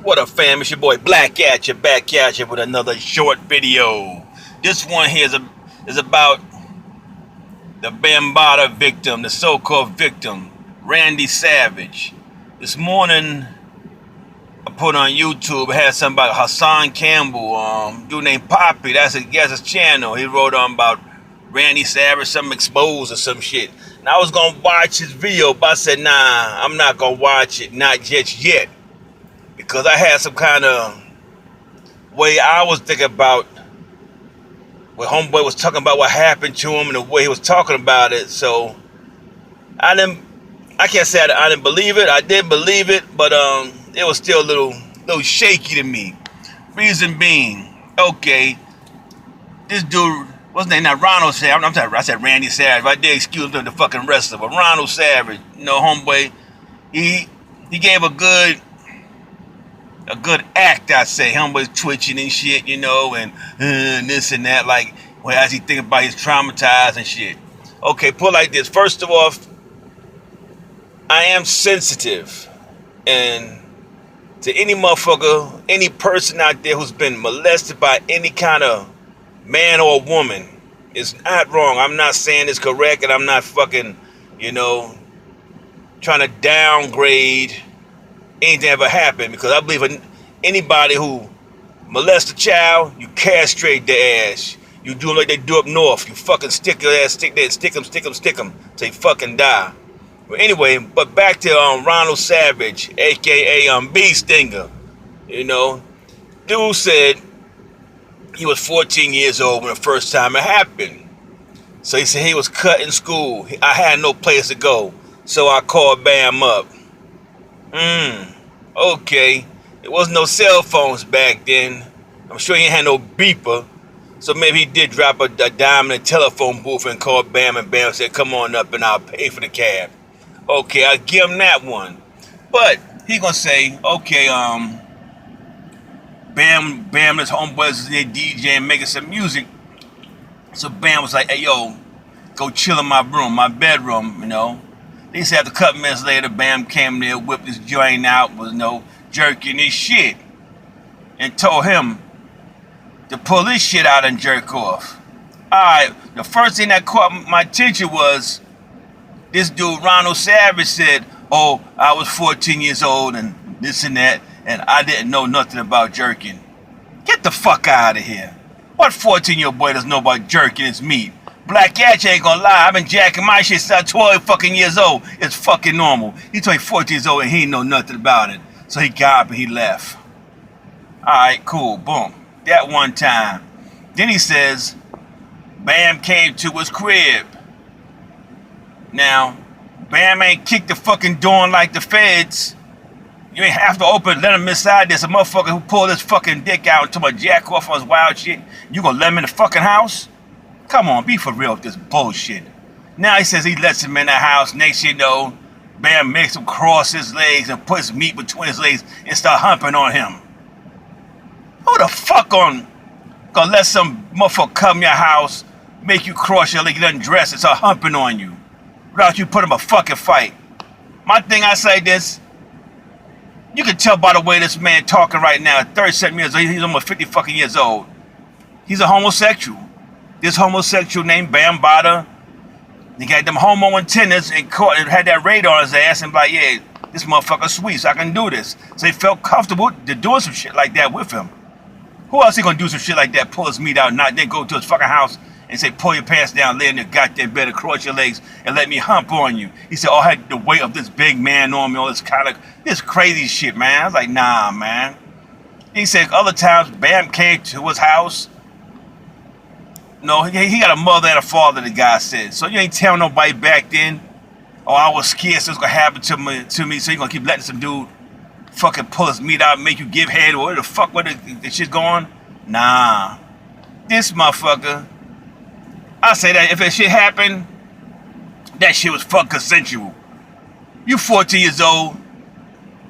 What up, fam? It's your boy Black at you, back at you with another short video. This one here is about the Bambaata victim, the so-called victim, Randy Savage. This morning, I put on YouTube, it had something about Hassan Campbell, dude named Poppy. That's his channel. He wrote on about Randy Savage, something exposed or some shit. And I was gonna watch his video, but I said, nah, I'm not gonna watch it, not just yet. Because I had some kind of way I was thinking about what homeboy was talking about, what happened to him, and the way he was talking about it. So I can't say I didn't believe it. I did believe it, but it was still a little shaky to me. Reason being, okay, this dude, what's his name now? Ronald Savage. I'm sorry, I said Randy Savage. I did excuse him the fucking rest of it. Ronald Savage, homeboy, he gave a good act, I say. Homeboy's twitching and shit, and this and that, like, well, as he think about he's traumatized and shit. Okay, put it like this. First of all, I am sensitive, and to any motherfucker, any person out there who's been molested by any kind of man or woman, it's not wrong. I'm not saying it's correct, and I'm not fucking, trying to downgrade anything ever happened, because I believe anybody who molests a child, you castrate their ass. You do them like they do up north. You fucking stick your ass, stick them till they fucking die. But anyway, but back to Ronald Savage, aka Bee Stinger. Dude said he was 14 years old when the first time it happened. So he said he was cut in school. I had no place to go, so I called Bam up. Okay. There was no cell phones back then. I'm sure he had no beeper. So maybe he did drop a dime in a telephone booth and called Bam, and Bam said, come on up and I'll pay for the cab. Okay, I'll give him that one. But he gonna say, okay, Bam, this homeboys is there DJing, making some music. So Bam was like, hey, yo, go chill in my room, my bedroom, They said a couple minutes later, Bam came there, whipped his joint out, was jerking his shit, and told him to pull his shit out and jerk off. Alright, the first thing that caught my attention was this dude, Ronald Savage, said, oh, I was 14 years old and this and that, and I didn't know nothing about jerking. Get the fuck out of here. What 14-year-old boy doesn't know about jerking his meat? Black Cat ain't gonna lie, I've been jacking my shit since I was 12 fucking years old. It's fucking normal. He's 14 years old and he ain't know nothing about it. So he got up and he left. Alright, cool, boom. That one time. Then he says, Bam came to his crib. Now, Bam ain't kicked the fucking door in like the feds. You ain't have to open, let him inside. There's a motherfucker who pulled his fucking dick out and took my jack off on his wild shit. You gonna let him in the fucking house? Come on, be for real with this bullshit. Now he says he lets him in the house. Next you know, Bam makes him cross his legs and puts meat between his legs and start humping on him. Who the fuck gonna let some motherfucker come in your house, make you cross your leg, you doesn't dress and start humping on you without you put him a fucking fight? My thing, I say this, you can tell by the way this man talking right now, 37 years old, he's almost 50 fucking years old. He's a homosexual. This homosexual named Bambaata, he got them homo antennas and caught and had that radar on his ass and like, yeah, this motherfucker's sweet, so I can do this. So he felt comfortable to doing some shit like that with him. Who else he gonna do some shit like that, pull his meat out, not then go to his fucking house and say, pull your pants down, lay in your goddamn bed and cross your legs and let me hump on you? He said, oh, I had the weight of this big man on me, all this kind of, this crazy shit, man. I was like, nah, man. He said other times, Bam came to his house. No, he got a mother and a father, the guy said. So you ain't telling nobody back then, oh, I was scared so it's gonna happen to me, so you gonna keep letting some dude fucking pull his meat out and make you give head, or where the fuck where the shit going? Nah. This motherfucker, I say that if that shit happened, that shit was fucking consensual. You 14 years old,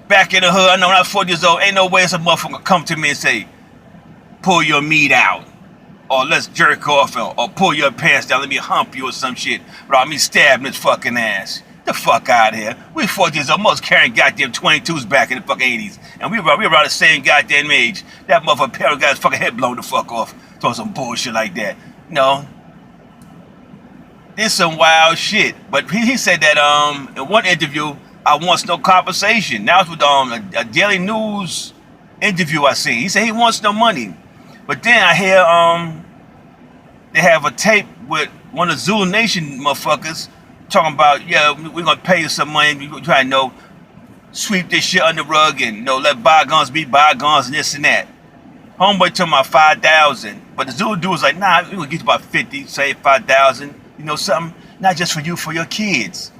back in the hood, I know when I was 14 years old, ain't no way some motherfucker come to me and say, pull your meat out. Or let's jerk off, or pull your pants down, let me hump you or some shit, without me stabbing his fucking ass. The fuck out of here. We 40 years old, most carrying goddamn 22s back in the fucking 80s. And we were around the same goddamn age. That motherfucker parent got his fucking head blown the fuck off. Doing some bullshit like that. No. This some wild shit. But he said that in one interview, I wants no compensation. Now it's with a Daily News interview I seen. He said he wants no money. But then I hear they have a tape with one of the Zulu Nation motherfuckers talking about, yeah, we're gonna pay you some money. We're trying to sweep this shit under the rug and let bygones be bygones and this and that. Homeboy told me about 5,000, but the Zulu dude was like, nah, we're gonna get you about 50, say 5,000. Something not just for you, for your kids.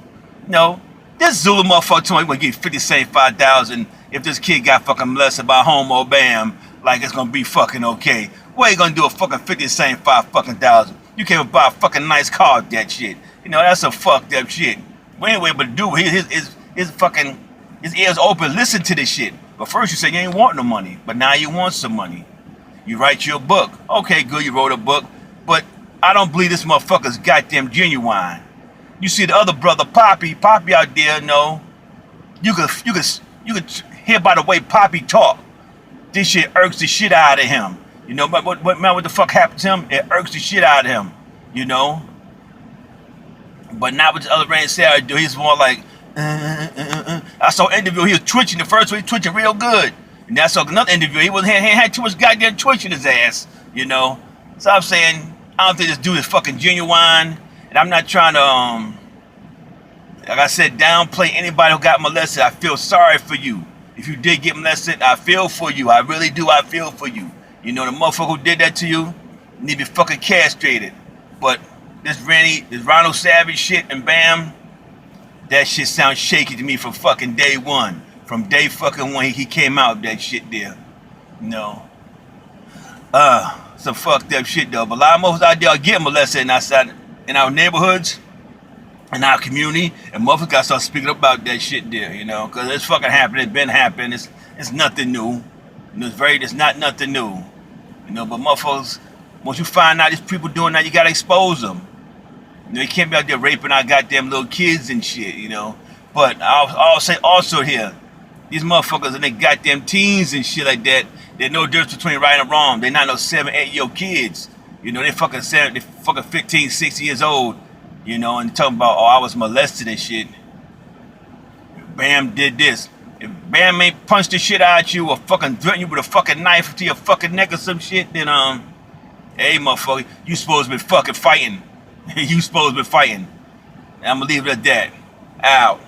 This Zulu motherfucker told me we're gonna get 50, say 5,000 if this kid got fucking molested by homo bam, like it's gonna be fucking okay. What you gonna do a fucking 50, saying 5 fucking thousand? You can't even buy a fucking nice car with that shit. That's a fucked up shit. We ain't able to do his fucking his ears open, listen to this shit. But first you say you ain't want no money, but now you want some money. You write your book. Okay, good, you wrote a book, but I don't believe this motherfucker's goddamn genuine. You see the other brother, Poppy out there, you could hear by the way Poppy talk. This shit irks the shit out of him. But what the fuck happened to him? It irks the shit out of him, But not what the other Ronald Savage do. He's more like, I saw an interview, he was twitching. The first one, he was twitching real good. And I saw another interview, he had too much goddamn twitch in his ass, So I'm saying, I don't think this dude is fucking genuine. And I'm not trying to, like I said, downplay anybody who got molested. I feel sorry for you. If you did get molested, I feel for you. I really do, I feel for you. The motherfucker who did that to you need to be fucking castrated. But this Ronald Savage shit and bam, that shit sounds shaky to me from fucking day one. From day fucking one he came out with that shit there. Some fucked up shit though. But a lot of motherfuckers out there are getting molested outside in our neighborhoods, in our community, and motherfuckers gotta start speaking about that shit there, because it's fucking happening, it's been happening, it's nothing new. It's not nothing new. But motherfuckers, once you find out these people doing that, you gotta expose them. You can't be out there raping our goddamn little kids and shit, But I'll say also here, these motherfuckers and they goddamn teens and shit like that, there's no difference between right and wrong. They're not no 7, 8-year-old kids. They fucking 15, 16 years old, and talking about, oh, I was molested and shit. Bam did this. If Bam ain't punched the shit out of you or fucking threatened you with a fucking knife to your fucking neck or some shit, then hey motherfucker, you supposed to be fucking fighting. You supposed to be fighting. And I'm gonna leave it at that. Out.